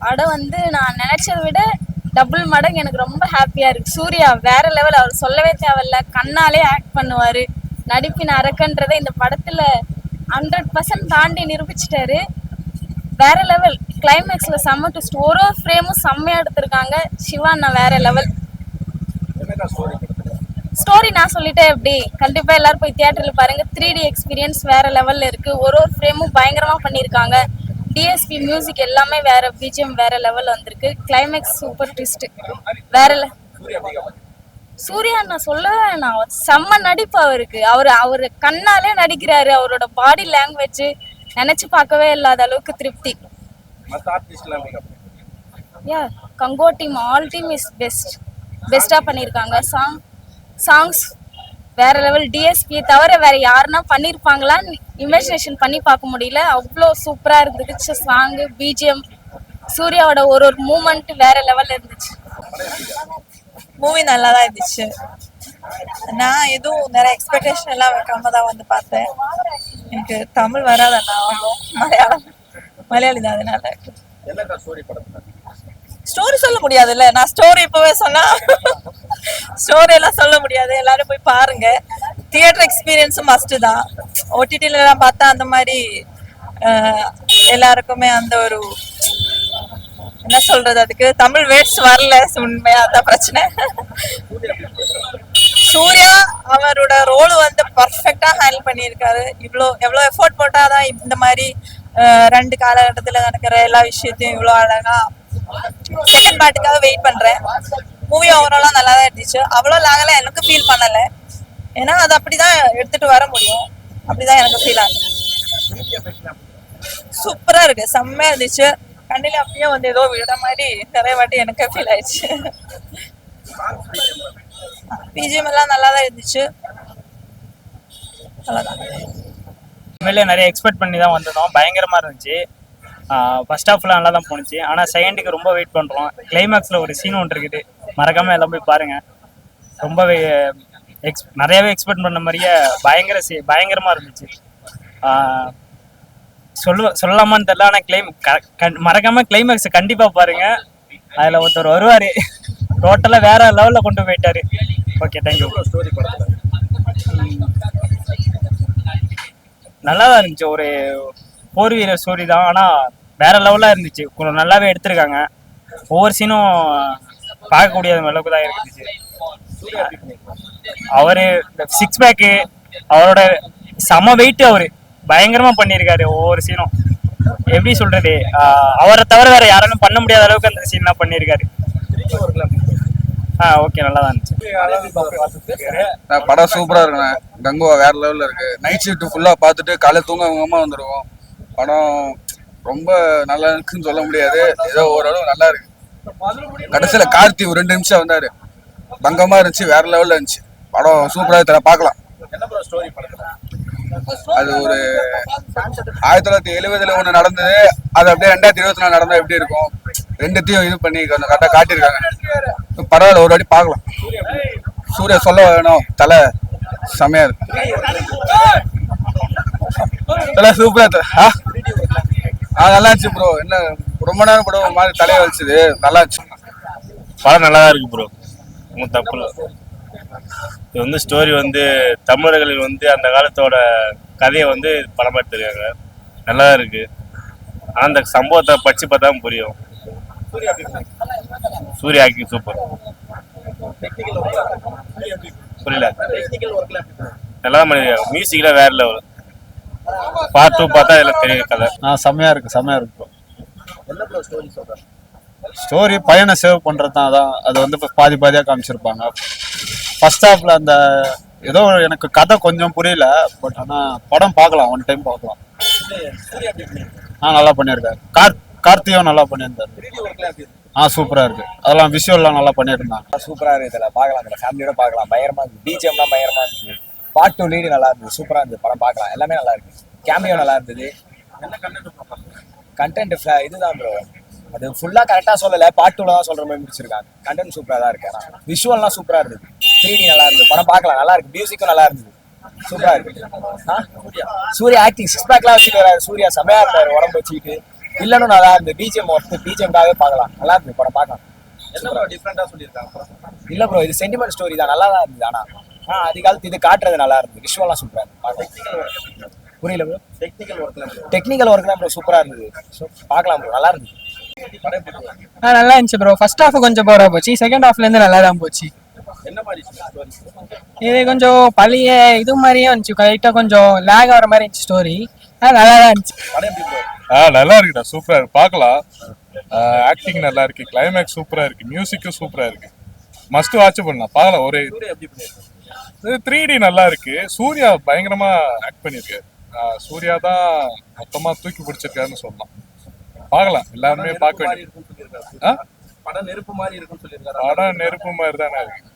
படம் வந்து நான் நினைச்சதை விட டபுள் மடங்கு எனக்கு ரொம்ப ஹாப்பியா இருக்கு. சூர்யா வேற லெவல், அவர் சொல்லவே தேவையில்ல, கண்ணாலே ஆக்ட் பண்ணுவாரு. நடிப்பின் அரக்கன்றதை இந்த படத்துல 100% தாண்டி நிரூபிச்சிட்டாரு. வேற லெவல். கிளைமேக்ஸ்ல செம்ம ட்விஸ்ட், ஒரு ஒரு ஃப்ரேமும் செம்மையா எடுத்திருக்காங்க. சிவா அண்ணா வேற லெவல். ஸ்டோரி நான் சொல்லிட்டேன் எப்படி, கண்டிப்பா எல்லாரும் போய் தியேட்டர்ல பாருங்க. 3D எக்ஸ்பீரியன்ஸ் வேற லெவல்ல இருக்கு. ஒரு ஒரு ஃப்ரேமும் பயங்கரமா பண்ணியிருக்காங்க. டிஎஸ்பி மியூசிக் எல்லாமே வேற, பிஜிஎம் வேற லெவல் வந்திருக்கு. கிளைமேக்ஸ் சூப்பர் ட்விஸ்ட் வேற. சூர்யா நான் சொல்லவே வேணாம், செம்ம நடிப்பு அவருக்கு. அவரு கண்ணாலே நடிக்கிறாரு. அவரோட பாடி லாங்குவேஜ் நினைச்சு பார்க்கவே இல்லாத அளவுக்கு திருப்தி. யா, கங்கோ டீம், ஆல் டீம் இஸ் பெஸ்டா பண்ணியிருக்காங்க. சாங்ஸ் வேற லெவல். டிஎஸ்பியை தவிர வேற யாருன்னா பண்ணியிருப்பாங்களான்னு இமேஜினேஷன் பண்ணி பார்க்க முடியல, அவ்வளோ சூப்பரா இருந்துச்சு. சாங்கு, பிஜிஎம், சூர்யாவோட ஒரு ஒரு மூமெண்ட் வேற லெவல்ல இருந்துச்சு. மூவி நல்லா தான் இருந்துச்சு. நான் எதுவும் நிறைய எக்ஸ்பெக்டேஷன் எல்லாம் வைக்காம தான் வந்து பார்த்தேன். எனக்கு தமிழ் வராதண்ணா, மலையாளி தான். அதனால ஸ்டோரி சொல்ல முடியாதுல்ல. நான் ஸ்டோரி இப்பவே சொன்னா ஸ்டோரி எல்லாம் சொல்ல முடியாது. எல்லாரும் போய் பாருங்க. தியேட்டர் எக்ஸ்பீரியன்ஸும் மஸ்ட் தான். ஓடிடில எல்லாம் பார்த்தா அந்த மாதிரி எல்லாருக்குமே அந்த ஒரு என்ன சொல்றது, அதுக்கு தமிழ் வேர்ட்ஸ் வரல. உண்மையா அதான் பிரச்சனை. சூர்யா அவரோட ரோல் வந்து பர்ஃபெக்டா ஹேண்டில் பண்ணியிருக்காரு. எவ்வளோ எஃபோர்ட் போட்டாதான் இந்த மாதிரி 2 காலகட்டத்துல நடக்கிற எல்லா விஷயத்தையும் இவ்வளோ அழகா. செகண்ட் பார்ட்டுக்காக வெயிட் பண்றேன். மூவி ஓவராலா நல்லா தான் இருந்துச்சு. அவ்வளோ லாகல எனக்கு ஃபீல் பண்ணல. ஏன்னா அது அப்படிதான் எடுத்துட்டு வர முடியும். அப்படிதான் எனக்கு ஃபீல் ஆகுது. சூப்பரா இருக்கு, செம்மையா இருந்துச்சு. கண்ணில அப்படியே வந்து ஏதோ விட மாதிரி நிறைய வாட்டி எனக்கு ஃபீல் ஆயிடுச்சு. பிஜிஎம் எல்லாம் நல்லா தான் இருந்துச்சு. உண்மையிலே நிறைய எக்ஸ்பெக்ட் பண்ணி தான் வந்திருந்தோம். பயங்கரமா இருந்துச்சு. ஃபர்ஸ்ட் ஹாஃப்லாம் நல்லா தான் போணுச்சு. ஆனால் செகண்டுக்கு ரொம்ப வெயிட் பண்ணுறோம். கிளைமேக்ஸில் ஒரு சீன் ஒன்று இருக்குது, மறக்காமல் எல்லாம் போய் பாருங்கள். ரொம்பவே நிறையவே எக்ஸ்பெக்ட் பண்ண மாதிரியே பயங்கரமாக இருந்துச்சு. சொல்லலாமான்னு தெரியல, ஆனால் மறக்காமல் கிளைமேக்ஸை கண்டிப்பாக பாருங்கள். அதில் ஒருத்தர் வருவார், டோட்டலாக வேற லெவலில் கொண்டு போயிட்டார். Okay, thank you. நல்லா தான் இருந்துச்சு. ஒரு போர் வீரர் ஸ்டோரி தான், ஆனால் வேற லெவலாக இருந்துச்சு. கொஞ்சம் நல்லாவே எடுத்திருக்காங்க. ஒவ்வொரு சீனும் பார்க்கக்கூடிய அளவுக்கு தான் இருந்துச்சு. அவரு 6 பேக்கு, அவரோட சம வெயிட், அவரு பயங்கரமா பண்ணியிருக்காரு. ஒவ்வொரு சீனும் எப்படி சொல்றது, அவரை தவிர வேற யாராலும் பண்ண முடியாத அளவுக்கு அந்த சீன்லாம் பண்ணியிருக்காரு. ஓகே, நல்லா தான் இருந்துச்சு. படம் சூப்பரா இருக்குண்ணே. கங்குவா வேற லெவல்ல இருக்கு. நைட் ஷிஃப்ட் ஃபுல்லா பார்த்துட்டு காலையில் தூங்காம வந்துருவோம். படம் ரொம்ப நல்லா இருக்குன்னு சொல்ல முடியாது, ஏதோ ஓரளவு நல்லா இருக்கு. கடைசியில கார்த்தி ஒரு 2 நிமிஷம் வந்தாரு, பங்கமா இருந்துச்சு, வேற லெவல்ல இருந்துச்சு. படம் சூப்பரா தர பார்க்கலாம். அது ஒரு 1970 ஒண்ணு நடந்தது, அது அப்படியே 2024 நடந்தா எப்படி இருக்கும், ரெண்டுத்தையும் இது பண்ணி கொஞ்சம் கரெக்டா காட்டியிருக்காங்க. பரவாயில்ல, ஒரு வாட்டி பார்க்கலாம். சூர்யா சொல்ல வேணும், தலை செமையா இருக்கு. தலை சூப்பரா நல்லா இருந்துச்சு ப்ரோ. என்ன ரொம்ப நேரம் படம் மாதிரி தலையை வலிச்சுது, நல்லா இருந்துச்சு. படம் நல்லா தான் இருக்கு ப்ரோ, ஒன்றும் தப்பு இல்லை. இது வந்து ஸ்டோரி வந்து தமிழர்களின் வந்து அந்த காலத்தோட கதையை வந்து படம் எடுத்துருக்காங்க. நல்லா தான் இருக்கு. ஆனால் அந்த சம்பவத்தை படிச்சு பார்த்தா புரியும். Suriya acting super. புரியல, நல்லா தான் பண்ணிருக்காங்க. மியூசிக்ல வேற லெவல். பார்ட் 2 பார்த்தா எல்லாம் தெரியும் கதை. செம்மையா இருக்கு. ஸ்டோரி பையனை சேவ் பண்றது தான். அதான் அது வந்து பாதியா காமிச்சிருப்பாங்க. ஃபர்ஸ்ட் ஹாஃப்ல அந்த ஏதோ எனக்கு கதை கொஞ்சம் புரியல, பட் ஆனா படம் பார்க்கலாம், ஒன் டைம் பார்க்கலாம். நல்லா பண்ணியிருக்காரு. கார்த்தியும் நல்லா பண்ணியிருந்தாரு. சூப்பரா இருக்கு. அதெல்லாம் விஷுவல்லாம் நல்லா பண்ணியிருந்தாங்க. சூப்பரா இருக்கு. இதில் பார்க்கலாம், இதில் ஃபேமிலியோட பார்க்கலாம். பயங்கரமா இருக்கு. பிஜிஎம்லாம் பயங்கரமா இருந்துச்சு. பார்ட் 2 லீடு நல்லா இருந்தது, சூப்பரா இருந்தது. படம் பார்க்கலாம், எல்லாமே நல்லா இருக்கு. கேமியோ நல்லா இருந்தது. கண்டென்ட் இதுதான் ப்ரோ, அது ஃபுல்லா கரெக்டா சொல்லல, பார்ட் 2ல தான் சொல்ற மாதிரி முடிச்சிருக்காங்க. கண்டென்ட் சூப்பரா தான் இருக்கு. விஷுவல்லாம் சூப்பரா இருந்தது. 3D நல்லா இருந்தது. படம் பார்க்கலாம், நல்லா இருக்கு. மியூசிக்கும் நல்லா இருந்தது, சூப்பரா இருக்கு. சூர்யா ஆக்டிங் 6 பேக்லாம் வச்சுட்டு வராரு. சூர்யா செமையா இருந்தாரு, உடம்பு வச்சுக்கிட்டு வில்லனும் நல்லா இருந்து பிஜிஎம் ஒர்த்து பிஜிஎம்காகவே பார்க்கலாம், நல்லா இருந்து படம் பார்க்கலாம். என்ன டிஃப்ரெண்டா சொல்லியிருக்காங்க? இல்ல ப்ரோ, இது சென்டிமெண்ட் ஸ்டோரி தான், நல்லா தான் இருந்தது. ஆனா அதிகாலத்து இது காட்டுறது நல்லா இருந்தது, விஷுவல்லாம் சூப்பரா இருந்தது. புரியல ப்ரோ? டெக்னிக்கல் ஒர்க்ல டெக்னிக்கல் ஒர்க் தான் ப்ரோ சூப்பரா இருந்தது. ஸோ பார்க்கலாம் ப்ரோ, நல்லா இருந்தது. நல்லா இருந்துச்சு ப்ரோ. ஃபர்ஸ்ட் ஹாஃப் கொஞ்சம் போரா போச்சு, செகண்ட் ஹாஃப்ல இருந்து நல்லா தான் போச்சு. என்ன மாதிரி ஸ்டோரி? இது கொஞ்சம் பழைய இது மாதிரியே இருந்துச்சு, லைட்டா கொஞ்சம் லேக் ஆகிற மாதிரி இருந்துச்சு ஸ்டோரி. நல்லா தான் இருந்துச்சு. படம் எப்படி ப்ரோ? நல்லா இருக்குடா, சூப்பரா இருக்கு, பார்க்கலாம். ஆக்டிங் நல்லா இருக்கு, கிளைமேக்ஸ் சூப்பரா இருக்கு, மியூசிக்கும் சூப்பரா இருக்கு, மஸ்ட் வாட்ச் பண்ணலாம், பார்க்கலாம். ஒரு எப்படி பண்ணிருக்காங்க? 3D நல்லா இருக்கு. சூர்யா பயங்கரமா ஆக்ட் பண்ணிருக்காரு. சூர்யா தான் மொத்தமா தூக்கி பிடிச்சிருக்காருன்னு சொல்லலாம். பார்க்கலாம், எல்லாருமே பார்க்க வேண்டிய இருக்குன்னு சொல்லியிருக்காரு. படம் நெருப்பு மாதிரி இருக்குன்னு சொல்லியிருக்காரு. படம் நெருப்பு மாதிரி தானே இருக்கு.